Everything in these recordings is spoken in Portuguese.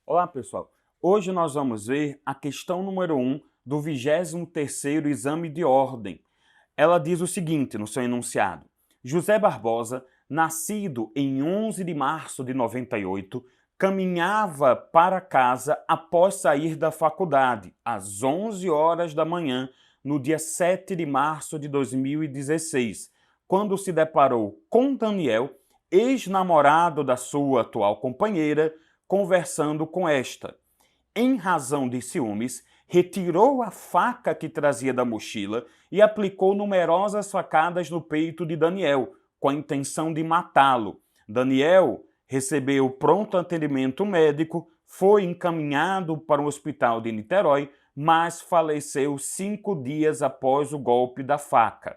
Olá, pessoal. Hoje nós vamos ver a questão número 1 do 23º exame de ordem. Ela diz o seguinte no seu enunciado: José Barbosa, nascido em 11 de março de 98, caminhava para casa após sair da faculdade, às 11 horas da manhã, no dia 7 de março de 2016, quando se deparou com Daniel, ex-namorado da sua atual companheira, conversando com esta. Em razão de ciúmes, retirou a faca que trazia da mochila e aplicou numerosas facadas no peito de Daniel, com a intenção de matá-lo. Daniel recebeu pronto atendimento médico, foi encaminhado para um hospital de Niterói, mas faleceu 5 dias após o golpe da faca.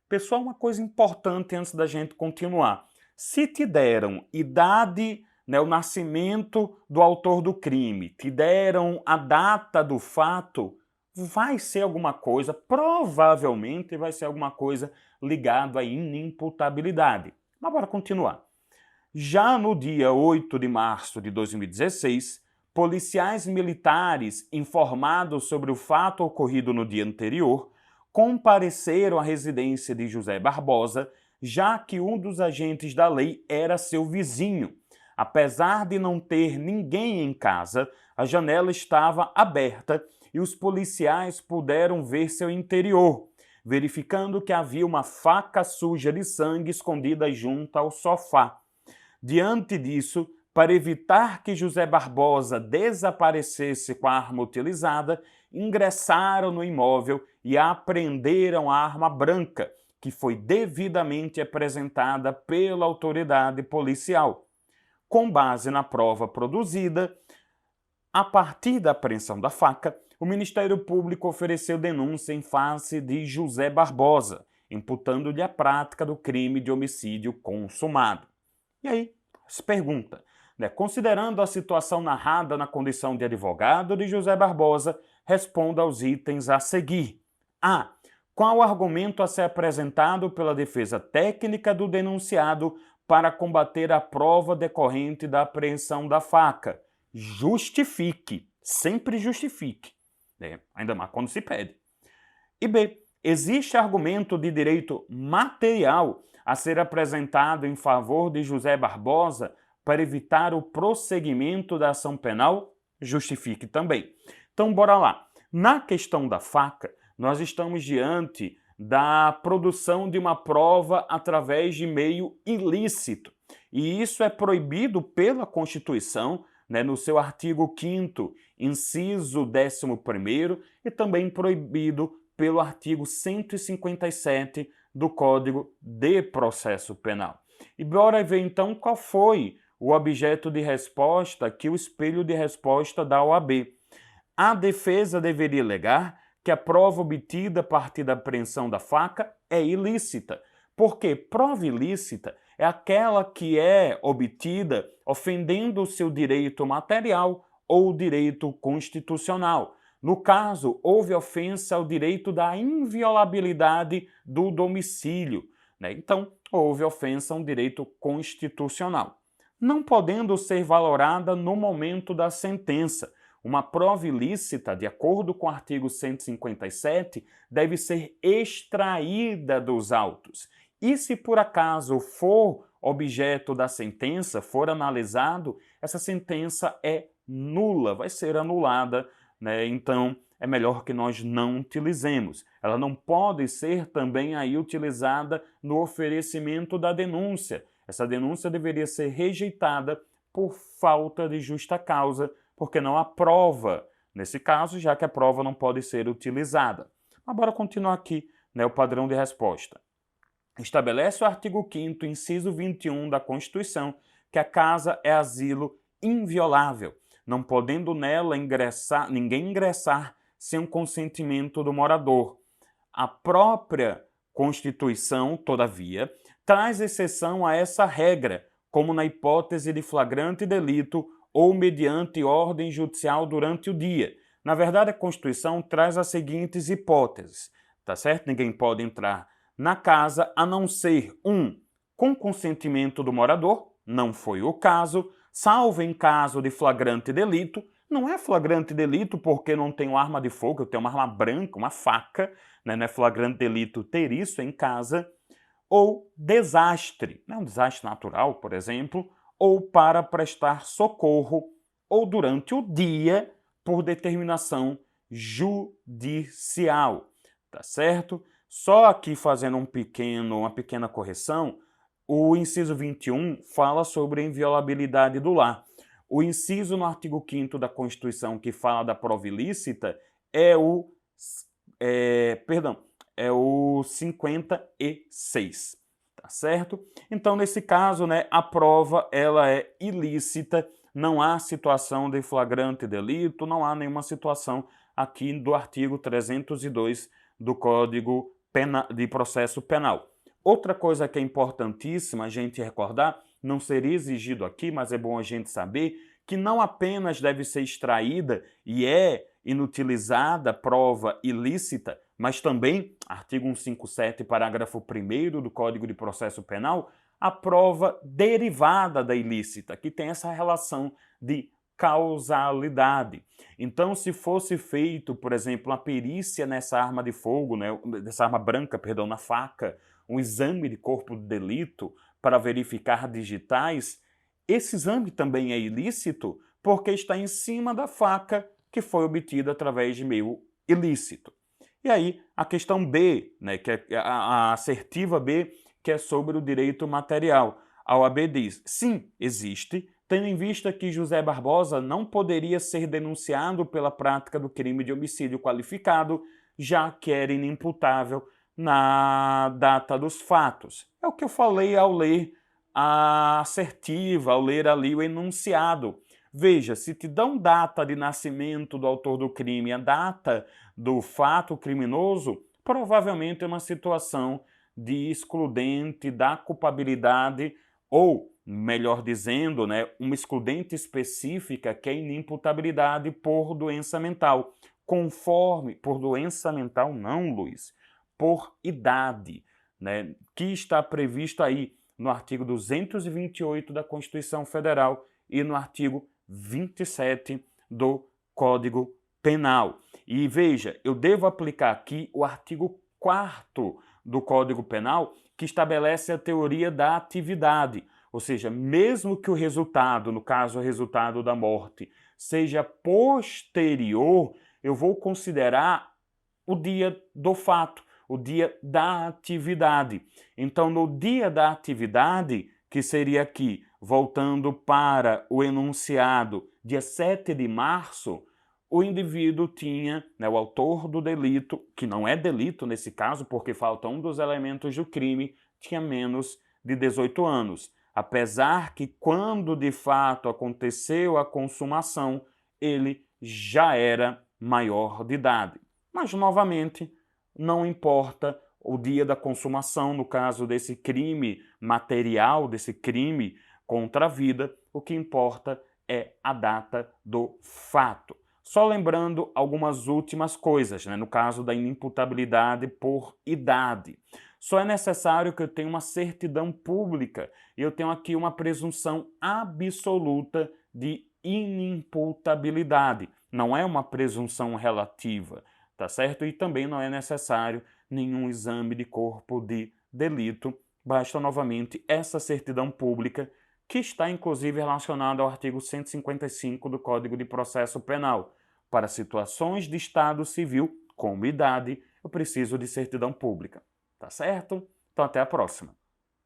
Pessoal, uma coisa importante antes da gente continuar. Se te deram idade, o nascimento do autor do crime, te deram a data do fato, vai ser alguma coisa, provavelmente vai ser alguma coisa ligada à inimputabilidade. Mas bora continuar. Já no dia 8 de março de 2016, policiais militares informados sobre o fato ocorrido no dia anterior compareceram à residência de José Barbosa, já que um dos agentes da lei era seu vizinho. Apesar de não ter ninguém em casa, a janela estava aberta e os policiais puderam ver seu interior, verificando que havia uma faca suja de sangue escondida junto ao sofá. Diante disso, para evitar que José Barbosa desaparecesse com a arma utilizada, ingressaram no imóvel e apreenderam a arma branca, que foi devidamente apresentada pela autoridade policial. Com base na prova produzida, a partir da apreensão da faca, o Ministério Público ofereceu denúncia em face de José Barbosa, imputando-lhe a prática do crime de homicídio consumado. E aí, se pergunta, considerando a situação narrada na condição de advogado de José Barbosa, responda aos itens a seguir. A. Qual o argumento a ser apresentado pela defesa técnica do denunciado para combater a prova decorrente da apreensão da faca? Justifique, sempre justifique, ainda mais quando se pede. E B. Existe argumento de direito material a ser apresentado em favor de José Barbosa para evitar o prosseguimento da ação penal? Justifique também. Então, bora lá. Na questão da faca, nós estamos diante da produção de uma prova através de meio ilícito. E isso é proibido pela Constituição, no seu artigo 5º, inciso 11º, e também proibido pelo artigo 157 do Código de Processo Penal. E bora ver então qual foi o objeto de resposta que o espelho de resposta da OAB. A defesa deveria alegar que a prova obtida a partir da apreensão da faca é ilícita, porque prova ilícita é aquela que é obtida ofendendo o seu direito material ou direito constitucional. No caso, houve ofensa ao direito da inviolabilidade do domicílio, Então, houve ofensa a um direito constitucional. Não podendo ser valorada no momento da sentença, uma prova ilícita, de acordo com o artigo 157, deve ser extraída dos autos. E se por acaso for objeto da sentença, for analisado, essa sentença é nula, vai ser anulada, Então, é melhor que nós não utilizemos. Ela não pode ser também aí utilizada no oferecimento da denúncia. Essa denúncia deveria ser rejeitada por falta de justa causa, porque não há prova, nesse caso, já que a prova não pode ser utilizada. Mas bora continuar aqui, o padrão de resposta. Estabelece o artigo 5º, inciso 21 da Constituição, que a casa é asilo inviolável, não podendo nela ninguém ingressar sem o consentimento do morador. A própria Constituição, todavia, traz exceção a essa regra, como na hipótese de flagrante delito ou mediante ordem judicial durante o dia. Na verdade, a Constituição traz as seguintes hipóteses, tá certo? Ninguém pode entrar na casa a não ser 1. Com consentimento do morador, não foi o caso, salvo em caso de flagrante delito. Não é flagrante delito porque não tenho arma de fogo, eu tenho uma arma branca, uma faca, né? Não é flagrante delito ter isso em casa. Ou desastre, né? Um desastre natural, por exemplo, ou para prestar socorro, ou durante o dia, por determinação judicial, tá certo? Só aqui fazendo uma pequena correção, o inciso 21 fala sobre a inviolabilidade do lar. O inciso no artigo 5º da Constituição que fala da prova ilícita é o 56, tá certo? Então, nesse caso, né, a prova ela é ilícita, não há situação de flagrante delito, não há nenhuma situação aqui do artigo 302 do Código de Processo Penal. Outra coisa que é importantíssima a gente recordar, não seria exigido aqui, mas é bom a gente saber, que não apenas deve ser extraída e é inutilizada prova ilícita, mas também, artigo 157, parágrafo 1º do Código de Processo Penal, a prova derivada da ilícita, que tem essa relação de causalidade. Então, se fosse feito, por exemplo, uma perícia nessa arma de fogo, né, nessa arma branca, perdão, na faca, um exame de corpo de delito para verificar digitais, esse exame também é ilícito porque está em cima da faca que foi obtida através de meio ilícito. E aí, a questão B, né, que é a assertiva B, que é sobre o direito material. A OAB diz, sim, existe, tendo em vista que José Barbosa não poderia ser denunciado pela prática do crime de homicídio qualificado, já que era inimputável na data dos fatos. É o que eu falei ao ler a assertiva, ao ler ali o enunciado. Veja, se te dão data de nascimento do autor do crime, a data do fato criminoso, provavelmente é uma situação de excludente da culpabilidade ou, melhor dizendo, né, uma excludente específica que é inimputabilidade por doença mental. Conforme, por doença mental não, Luiz, por idade, né, que está previsto aí no artigo 228 da Constituição Federal e no artigo 27 do Código Penal. E veja, eu devo aplicar aqui o artigo 4º do Código Penal, que estabelece a teoria da atividade, ou seja, mesmo que o resultado, no caso o resultado da morte, seja posterior, eu vou considerar o dia do fato, o dia da atividade. Então, no dia da atividade, que seria aqui, voltando para o enunciado, dia 7 de março, o indivíduo tinha, né, o autor do delito, que não é delito nesse caso, porque falta um dos elementos do crime, tinha menos de 18 anos. Apesar que quando de fato aconteceu a consumação, ele já era maior de idade. Mas, novamente, não importa o dia da consumação, no caso desse crime material, desse crime contra a vida, o que importa é a data do fato. Só lembrando algumas últimas coisas, né? No caso da inimputabilidade por idade. Só é necessário que eu tenha uma certidão pública e eu tenho aqui uma presunção absoluta de inimputabilidade. Não é uma presunção relativa, tá certo? E também não é necessário nenhum exame de corpo de delito. Basta novamente essa certidão pública, que está inclusive relacionada ao artigo 155 do Código de Processo Penal. Para situações de estado civil, como idade, eu preciso de certidão pública. Tá certo? Então até a próxima.